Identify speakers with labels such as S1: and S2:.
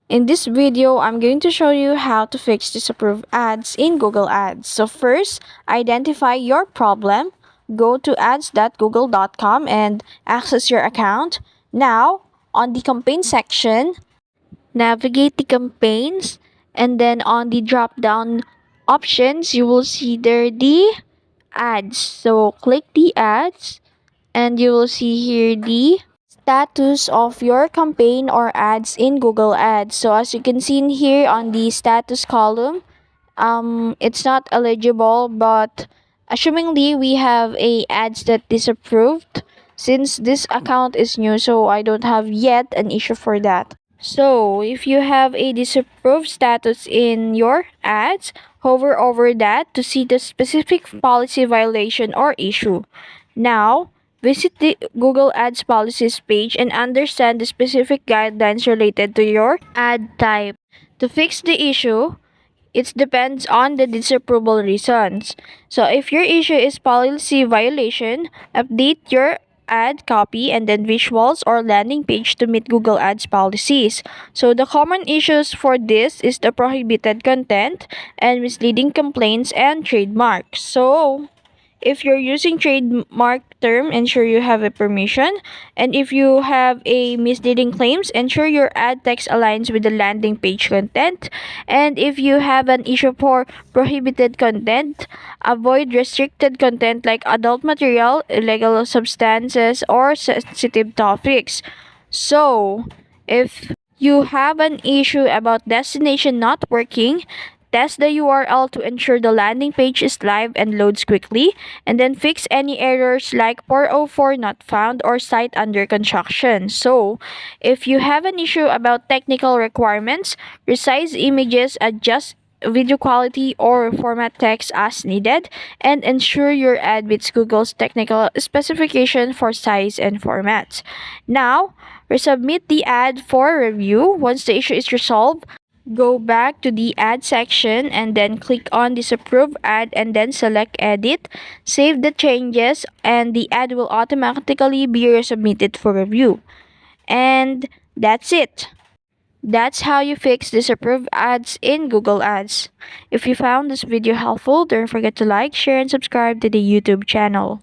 S1: In this video, I'm going to show you how to fix disapproved ads in Google Ads. So first, identify your problem. Go to ads.google.com and access your account. Now, on the campaign section, navigate the campaigns, and then on the drop-down options, you will see there the ads. So click the ads, and you will see here the status of your campaign or ads in Google Ads. So as you can see in here on the status column, it's not eligible, but assumingly we have a ads that disapproved since this account is new, so I don't have yet an issue for that. So if you have a disapproved status in your ads, hover over that to see the specific policy violation or issue. Now, visit the Google Ads policies page and understand the specific guidelines related to your ad type. To fix the issue, it depends on the disapproval reasons. So if your issue is policy violation, update your ad copy and then visuals or landing page to meet Google Ads policies. So the common issues for this is the prohibited content and misleading complaints and trademarks. So if you're using trademark term, ensure you have a permission. And if you have a misleading claims, ensure your ad text aligns with the landing page content. And if you have an issue for prohibited content, avoid restricted content like adult material, illegal substances, or sensitive topics. So, if you have an issue about destination not working, test the URL to ensure the landing page is live and loads quickly, and then fix any errors like 404 not found or site under construction. So, if you have an issue about technical requirements, resize images, adjust video quality or format text as needed, and ensure your ad meets Google's technical specification for size and formats. Now, resubmit the ad for review. Once the issue is resolved, go back to the ad section and then click on disapprove ad and then select edit. Save the changes and the ad will automatically be resubmitted for review. And that's it. That's how you fix disapproved ads in Google Ads. If you found this video helpful, don't forget to like, share, and subscribe to the YouTube channel.